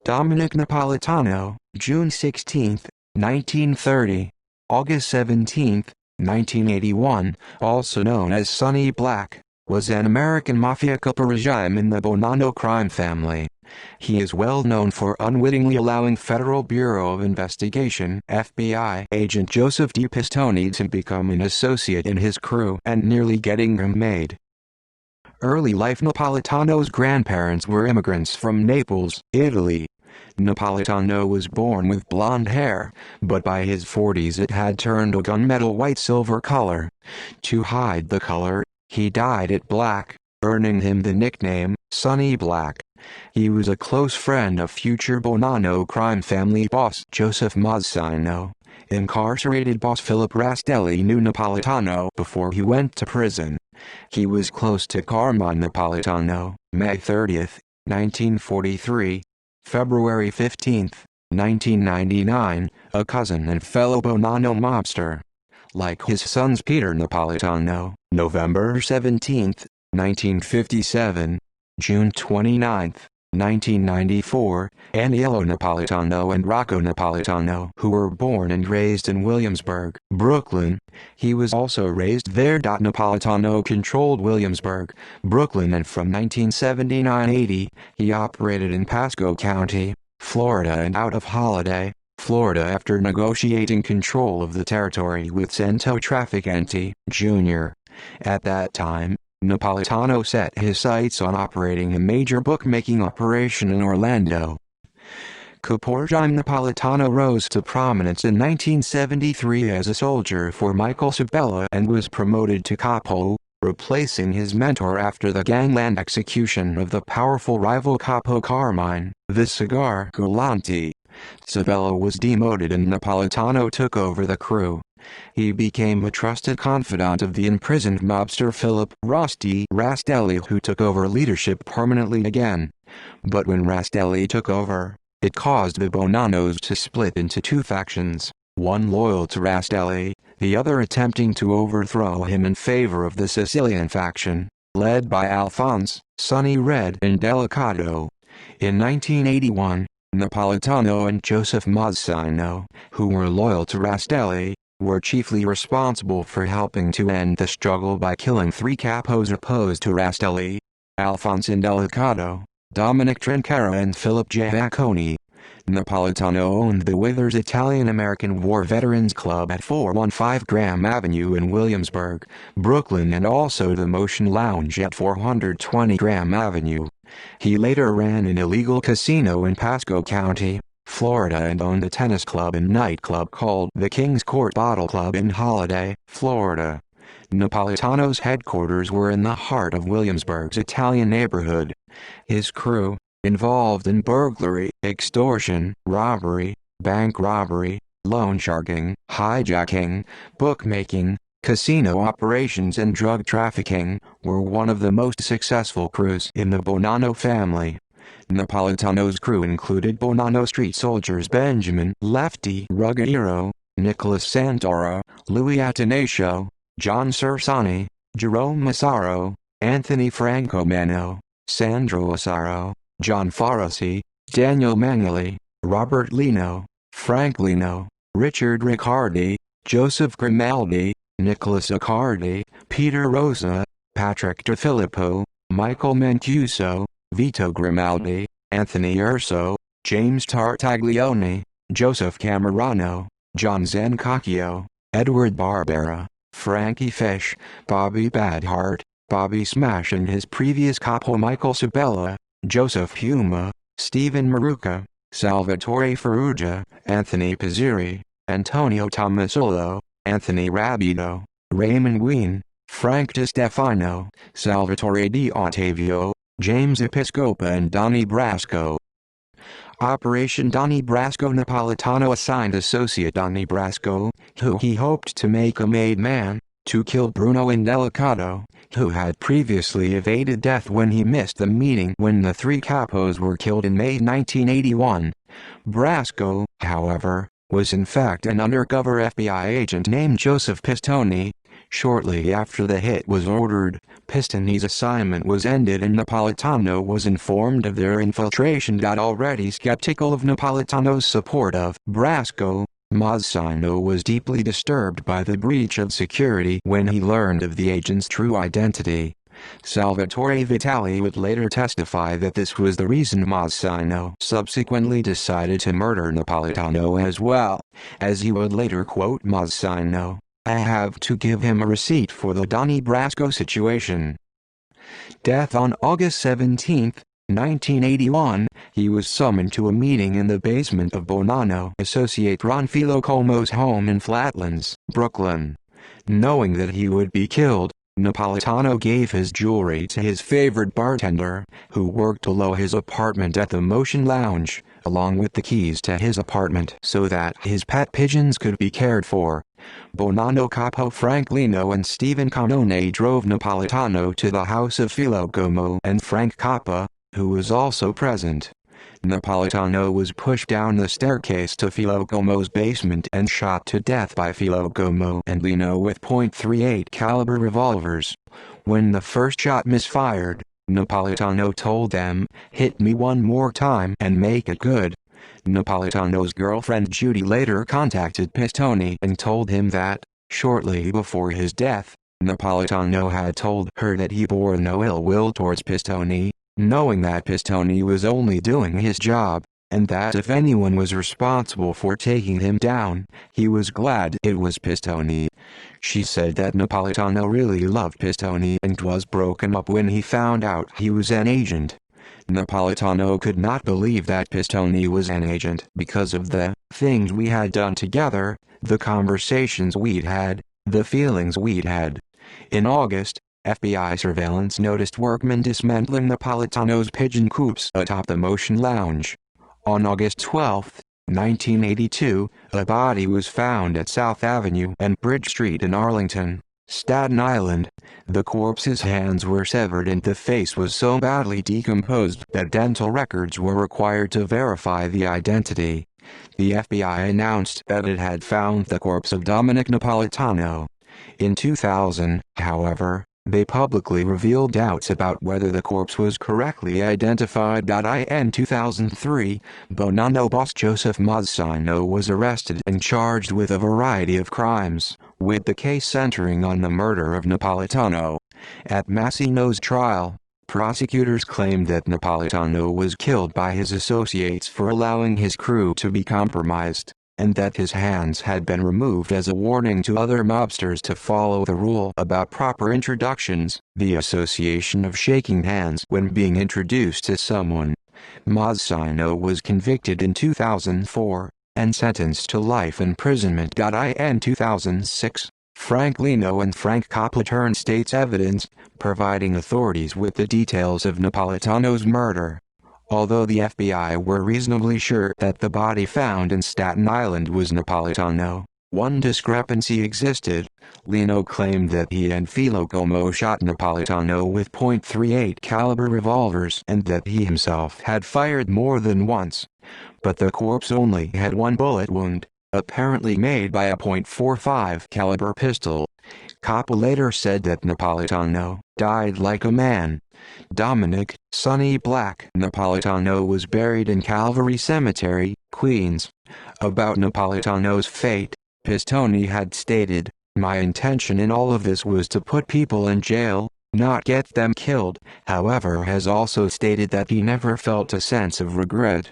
Dominick Napolitano, June 16, 1930, August 17, 1981, also known as Sonny Black, was an American mafia caporegime in the Bonanno crime family. He is well known for unwittingly allowing Federal Bureau of Investigation (FBI) agent Joseph D. Pistone to become an associate in his crew and nearly getting him made. Early life. Napolitano's grandparents were immigrants from Naples, Italy. Napolitano was born with blonde hair, but by his 40s it had turned a gunmetal white-silver color. To hide the color, he dyed it black, earning him the nickname, Sonny Black. He was a close friend of future Bonanno crime family boss Joseph Mazzino. Incarcerated boss Philip Rastelli knew Napolitano before he went to prison. He was close to Carmine Napolitano, May 30, 1943, February 15, 1999, a cousin and fellow Bonanno mobster. Like his sons Peter Napolitano, November 17, 1957, June 29, 1994, Aniello Napolitano and Rocco Napolitano, who were born and raised in Williamsburg, Brooklyn. He was also raised there. Napolitano controlled Williamsburg, Brooklyn, and from 1979-80, he operated in Pasco County, Florida and out of Holiday, Florida after negotiating control of the territory with Santo Trafficante, Jr. At that time, Napolitano set his sights on operating a major bookmaking operation in Orlando. Caporegime. Napolitano rose to prominence in 1973 as a soldier for Michael Sabella and was promoted to capo, replacing his mentor after the gangland execution of the powerful rival capo Carmine, the Cigar Galante. Sabella was demoted and Napolitano took over the crew. He became a trusted confidant of the imprisoned mobster Philip "Rusty" Rastelli, who took over leadership permanently again. But when Rastelli took over, it caused the Bonannos to split into two factions, one loyal to Rastelli, the other attempting to overthrow him in favor of the Sicilian faction, led by Alphonse, Sonny Red and Delicato. In 1981, Napolitano and Joseph Mazzino, who were loyal to Rastelli, were chiefly responsible for helping to end the struggle by killing three capos opposed to Rastelli: Alphonse Indelicato, Dominic Trinchera and Philip Giacconi. Napolitano owned the Withers Italian-American War Veterans Club at 415 Graham Avenue in Williamsburg, Brooklyn, and also the Motion Lounge at 420 Graham Avenue. He later ran an illegal casino in Pasco County, Florida, and owned a tennis club and nightclub called the Kings Court Bottle Club in Holiday, Florida. Napolitano's headquarters were in the heart of Williamsburg's Italian neighborhood. His crew, involved in burglary, extortion, robbery, bank robbery, loan sharking, hijacking, bookmaking, casino operations and drug trafficking, were one of the most successful crews in the Bonanno family. Napolitano's crew included Bonanno street soldiers Benjamin "Lefty" Ruggiero, Nicholas Santoro, Louis Atanasio, John Cersani, Jerome Massaro, Anthony Francomano, Sandro Asaro, John Farasi, Daniel Mangeli, Robert Lino, Frank Lino, Richard Riccardi, Joseph Grimaldi, Nicholas Accardi, Peter Rosa, Patrick DeFilippo, Michael Mancuso, Vito Grimaldi, Anthony Urso, James Tartaglione, Joseph Camerano, John Zancacchio, Edward Barbera, Frankie Fish, Bobby Badhart, Bobby Smash and his previous capo Michael Sabella, Joseph Huma, Stephen Maruca, Salvatore Ferrugia, Anthony Pizzeri, Antonio Tomasolo, Anthony Rabido, Raymond Ween, Frank DiStefano, Salvatore Di Ottavio, James Episcopa and Donnie Brasco. Operation Donnie Brasco. Napolitano assigned associate Donnie Brasco, who he hoped to make a made man, to kill Bruno Indelicato, who had previously evaded death when he missed the meeting when the three capos were killed in May 1981. Brasco, however, was in fact an undercover FBI agent named Joseph Pistone, Shortly after the hit was ordered, Pistoni's assignment was ended and Napolitano was informed of their infiltration. Already skeptical of Napolitano's support of Brasco, Mazzino was deeply disturbed by the breach of security when he learned of the agent's true identity. Salvatore Vitali would later testify that this was the reason Mazzino subsequently decided to murder Napolitano as well, as he would later quote Mazzino, "I have to give him a receipt for the Donnie Brasco situation." Death on August 17, 1981, he was summoned to a meeting in the basement of Bonanno associate Ron Filocomo's home in Flatlands, Brooklyn. Knowing that he would be killed, Napolitano gave his jewelry to his favorite bartender, who worked below his apartment at the Motion Lounge, along with the keys to his apartment so that his pet pigeons could be cared for. Bonanno capo Frank Lino and Stephen Canone drove Napolitano to the house of Filocomo and Frank Cappa, who was also present. Napolitano was pushed down the staircase to Filocomo's basement and shot to death by Filocomo and Lino with .38 caliber revolvers. When the first shot misfired, Napolitano told them, "Hit me one more time and make it good." Napolitano's girlfriend Judy later contacted Pistoni and told him that, shortly before his death, Napolitano had told her that he bore no ill will towards Pistoni, knowing that Pistoni was only doing his job, and that if anyone was responsible for taking him down, he was glad it was Pistoni. She said that Napolitano really loved Pistoni and was broken up when he found out he was an agent. Napolitano could not believe that Pistoni was an agent because of the things we had done together, the conversations we'd had, the feelings we'd had. In August, FBI surveillance noticed workmen dismantling Napolitano's pigeon coops atop the Motion Lounge. On August 12, 1982, a body was found at South Avenue and Bridge Street in Arlington, Staten Island. The corpse's hands were severed and the face was so badly decomposed that dental records were required to verify the identity. The FBI announced that it had found the corpse of Dominick Napolitano. In 2000, however, they publicly revealed doubts about whether the corpse was correctly identified. In 2003, Bonanno boss Joseph Mazzino was arrested and charged with a variety of crimes, with the case centering on the murder of Napolitano. At Mazzino's trial, prosecutors claimed that Napolitano was killed by his associates for allowing his crew to be compromised, and that his hands had been removed as a warning to other mobsters to follow the rule about proper introductions, the association of shaking hands when being introduced to someone. Mazzino was convicted in 2004, and sentenced to life imprisonment. In 2006, Frank Lino and Frank Cappa turned state's evidence, providing authorities with the details of Napolitano's murder. Although the FBI were reasonably sure that the body found in Staten Island was Napolitano, one discrepancy existed. Lino claimed that he and Filocomo shot Napolitano with .38 caliber revolvers and that he himself had fired more than once. But the corpse only had one bullet wound, apparently made by a .45 caliber pistol. Cappa later said that Napolitano died like a man. Dominick "Sonny" Black Napolitano was buried in Calvary Cemetery, Queens. About Napolitano's fate, Pistoni had stated, "My intention in all of this was to put people in jail, not get them killed," however has also stated that he never felt a sense of regret.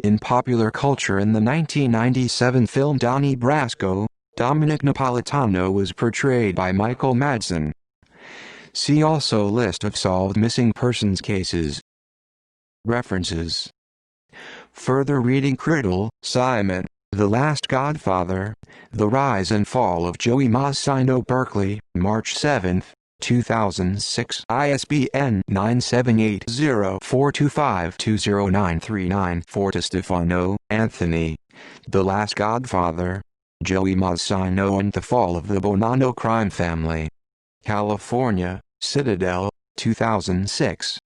In popular culture, in the 1997 film Donnie Brasco, Dominick Napolitano was portrayed by Michael Madsen. See also List of solved missing persons cases. References. Further reading: Criddle, Simon, The Last Godfather, The Rise and Fall of Joey Mazzino. Berkeley, March 7, 2006. ISBN 978-0425-20939. Fortestefano, Anthony. The Last Godfather, Joey Mazzino and the Fall of the Bonanno Crime Family. California, Citadel, 2006.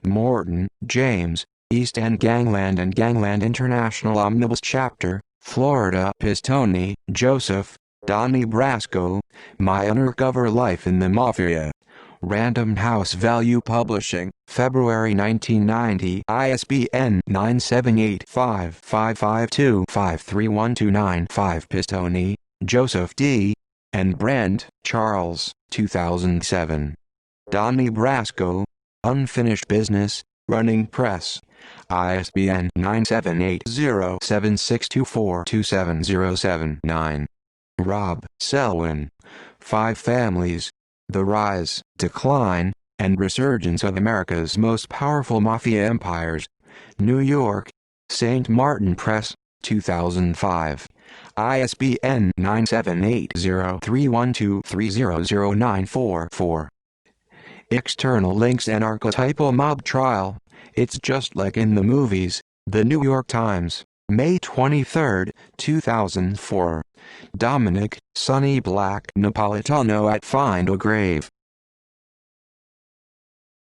Morton, James, East End Gangland and Gangland International Omnibus Chapter, Florida. Pistoni, Joseph, Donnie Brasco, My Undercover Life in the Mafia. Random House Value Publishing, February 1990. ISBN 978-5-552-53129-5. Pistone, Joseph D. and Brand, Charles, 2007. Donnie Brasco, Unfinished Business, Running Press. ISBN 978-07624-2707-9. Rob Selwyn. 5 Families. The Rise, Decline, and Resurgence of America's Most Powerful Mafia Empires. New York, St. Martin Press, 2005. ISBN 978-0-312-30094-4. External links and Archetypal Mob Trial. It's just like in the movies. The New York Times, May 23, 2004. Dominick, Sonny Black Napolitano at Find a Grave.